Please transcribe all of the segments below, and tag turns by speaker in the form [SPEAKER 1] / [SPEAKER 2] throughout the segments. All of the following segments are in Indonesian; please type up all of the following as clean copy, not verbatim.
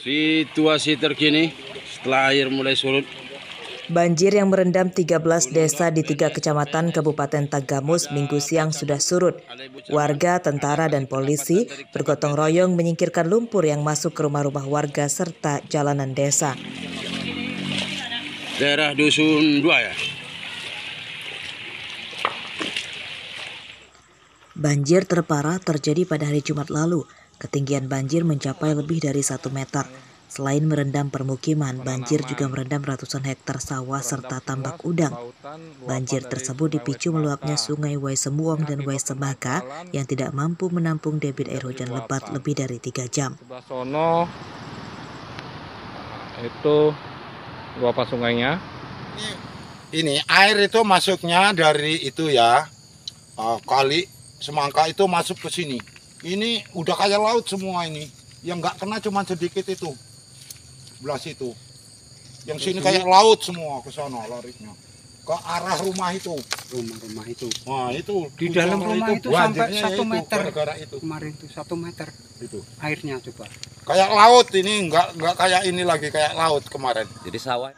[SPEAKER 1] Situasi terkini setelah air mulai surut.
[SPEAKER 2] Banjir yang merendam 13 desa di 3 kecamatan Kabupaten Tanggamus Minggu siang sudah surut. Warga, tentara, dan polisi bergotong royong menyingkirkan lumpur yang masuk ke rumah-rumah warga serta jalanan desa.
[SPEAKER 1] Daerah Dusun 2 ya.
[SPEAKER 2] Banjir terparah terjadi pada hari Jumat lalu. Ketinggian banjir mencapai lebih dari 1 meter. Selain merendam permukiman, banjir juga merendam ratusan hektar sawah serta tambak udang. Banjir tersebut dipicu meluapnya sungai Waisemuong dan Waisemaka yang tidak mampu menampung debit air hujan lebat lebih dari 3 jam.
[SPEAKER 3] Sebelah sono itu luapan sungainya.
[SPEAKER 4] Ini air itu masuknya dari itu ya, kali Semangka itu masuk ke sini. Ini udah kayak laut semua ini. Yang nggak kena cuma sedikit itu, belah situ. Yang sini kayak laut semua ke sana larinya. Ke arah rumah itu.
[SPEAKER 5] Rumah-rumah itu.
[SPEAKER 4] Nah itu.
[SPEAKER 5] Di dalam rumah itu sampai 1 meter.
[SPEAKER 4] Itu.
[SPEAKER 5] Kemarin itu 1 meter.
[SPEAKER 4] Itu.
[SPEAKER 5] Airnya coba.
[SPEAKER 4] Kayak laut ini, nggak kayak ini lagi, kayak laut kemarin.
[SPEAKER 1] Jadi sawah.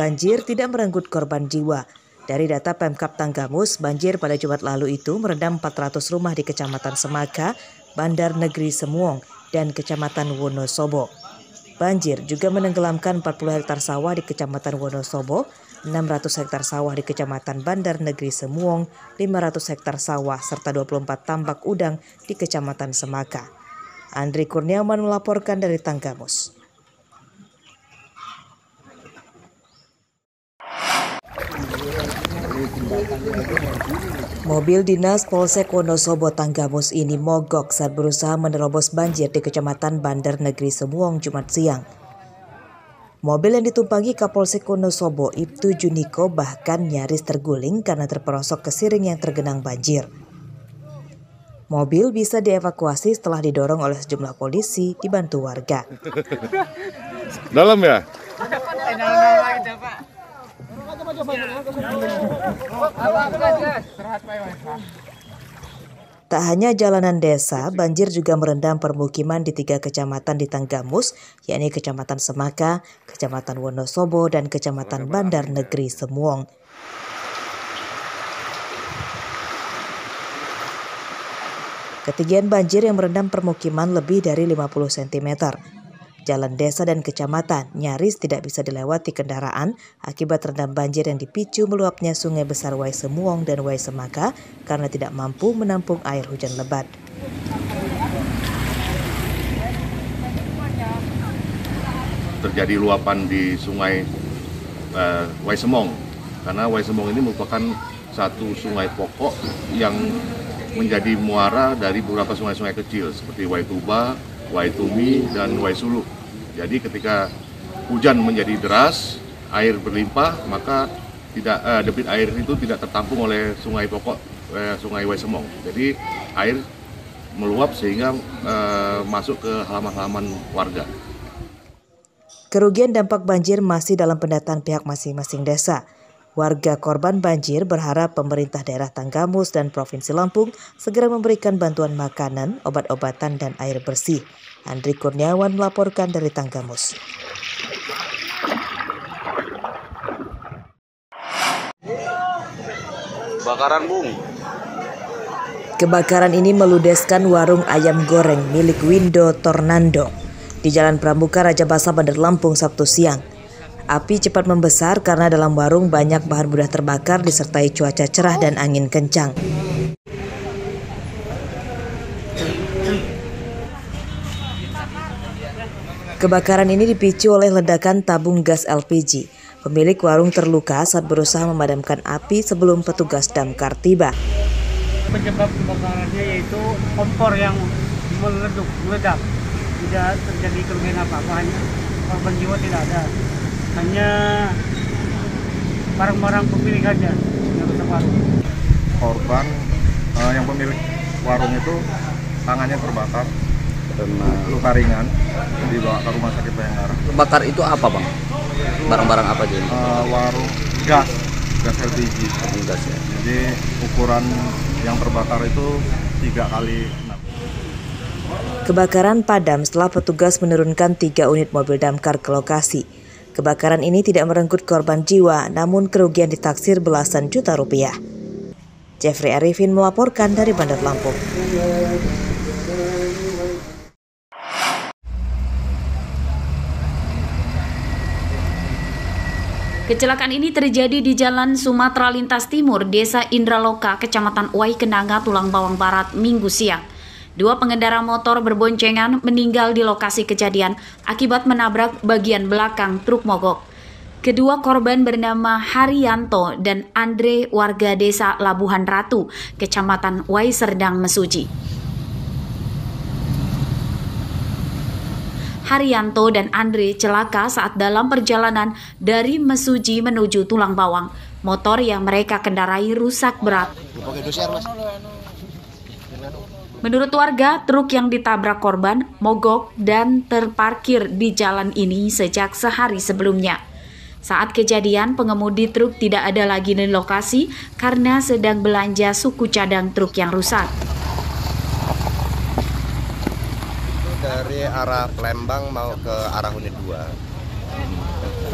[SPEAKER 2] Banjir tidak merenggut korban jiwa. Dari data Pemkab Tanggamus, banjir pada Jumat lalu itu merendam 400 rumah di Kecamatan Semaka, Bandar Negeri Semuong, dan Kecamatan Wonosobo. Banjir juga menenggelamkan 40 hektar sawah di Kecamatan Wonosobo, 600 hektar sawah di Kecamatan Bandar Negeri Semuong, 500 hektar sawah, serta 24 tambak udang di Kecamatan Semaka. Andri Kurniawan melaporkan dari Tanggamus. Mobil dinas Polsek Wonosobo Tanggamus ini mogok saat berusaha menerobos banjir di Kecamatan Bandar Negeri Semuong Jumat siang. Mobil yang ditumpangi Kapolsek Wonosobo Ibtu Juniko bahkan nyaris terguling karena terperosok ke siring yang tergenang banjir. Mobil bisa dievakuasi setelah didorong oleh sejumlah polisi dibantu warga.
[SPEAKER 3] Dalam ya?
[SPEAKER 2] Tak hanya jalanan desa, banjir juga merendam permukiman di 3 kecamatan di Tanggamus, yakni Kecamatan Semaka, Kecamatan Wonosobo, dan Kecamatan Bandar Negeri Semuong. Ketinggian banjir yang merendam permukiman lebih dari 50 cm. Jalan desa dan kecamatan nyaris tidak bisa dilewati kendaraan akibat terendam banjir yang dipicu meluapnya sungai besar Waisemuong dan Waisemaka karena tidak mampu menampung air hujan lebat.
[SPEAKER 6] Terjadi luapan di sungai Waisemuong karena Waisemuong ini merupakan satu sungai pokok yang menjadi muara dari beberapa sungai-sungai kecil seperti Waituba, Waitumi, dan Waisulu. Jadi ketika hujan menjadi deras, air berlimpah, maka debit air itu tidak tertampung oleh sungai pokok, sungai Waisemuong. Jadi air meluap sehingga masuk ke halaman-halaman warga.
[SPEAKER 2] Kerugian dampak banjir masih dalam pendataan pihak masing-masing desa. Warga korban banjir berharap pemerintah daerah Tanggamus dan Provinsi Lampung segera memberikan bantuan makanan, obat-obatan, dan air bersih. Andri Kurniawan melaporkan dari Tanggamus.
[SPEAKER 1] Kebakaran, Bung.
[SPEAKER 2] Kebakaran ini meludeskan warung ayam goreng milik Windo Tornando di Jalan Pramuka Raja Basa Bandar Lampung Sabtu siang. Api cepat membesar karena dalam warung banyak bahan mudah terbakar disertai cuaca cerah dan angin kencang. Kebakaran ini dipicu oleh ledakan tabung gas LPG. Pemilik warung terluka saat berusaha memadamkan api sebelum petugas damkar tiba.
[SPEAKER 7] Penyebab kebakarannya yaitu kompor yang meledak. Tidak terjadi kerugian apa-apa, hanya korban jiwa tidak ada. Hanya barang-barang pemilik aja yang rusak warung.
[SPEAKER 3] Korban yang pemilik warung itu tangannya terbakar, luka ringan, dibawa ke rumah sakit Bayangkara.
[SPEAKER 1] Kebakar itu apa, Bang? Barang-barang apa aja?
[SPEAKER 3] Warung gas LPG.
[SPEAKER 1] Gas ya.
[SPEAKER 3] Jadi ukuran yang terbakar itu 3 kali 6.
[SPEAKER 2] Kebakaran padam setelah petugas menurunkan 3 unit mobil damkar ke lokasi. Kebakaran ini tidak merenggut korban jiwa, namun kerugian ditaksir belasan juta rupiah. Jeffrey Arifin melaporkan dari Bandar Lampung.
[SPEAKER 8] Kecelakaan ini terjadi di Jalan Sumatera Lintas Timur, Desa Indraloka, Kecamatan Uwai Kenanga, Tulang Bawang Barat, Minggu siang. 2 pengendara motor berboncengan meninggal di lokasi kejadian akibat menabrak bagian belakang truk mogok. Kedua korban bernama Haryanto dan Andre, warga Desa Labuhan Ratu, Kecamatan Uwai Serdang, Mesuji. Haryanto dan Andre celaka saat dalam perjalanan dari Mesuji menuju Tulang Bawang. Motor yang mereka kendarai rusak berat. Menurut warga, truk yang ditabrak korban mogok dan terparkir di jalan ini sejak sehari sebelumnya. Saat kejadian, pengemudi truk tidak ada lagi di lokasi karena sedang belanja suku cadang truk yang rusak.
[SPEAKER 9] Dari arah Palembang mau ke arah Unit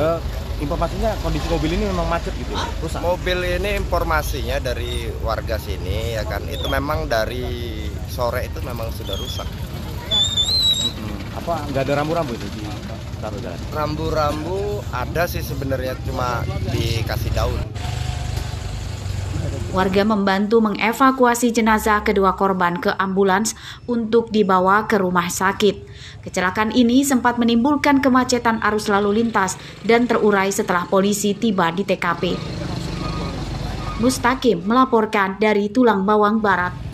[SPEAKER 9] 2.
[SPEAKER 10] Informasinya kondisi mobil ini memang macet gitu, rusak.
[SPEAKER 9] Mobil ini informasinya dari warga sini ya kan, itu memang dari sore itu memang sudah rusak.
[SPEAKER 10] Apa nggak ada rambu-rambu itu di taruh jalan?
[SPEAKER 9] Rambu-rambu ada sih sebenarnya, cuma dikasih daun.
[SPEAKER 8] Warga membantu mengevakuasi jenazah kedua korban ke ambulans untuk dibawa ke rumah sakit. Kecelakaan ini sempat menimbulkan kemacetan arus lalu lintas dan terurai setelah polisi tiba di TKP. Mustaqim melaporkan dari Tulang Bawang Barat.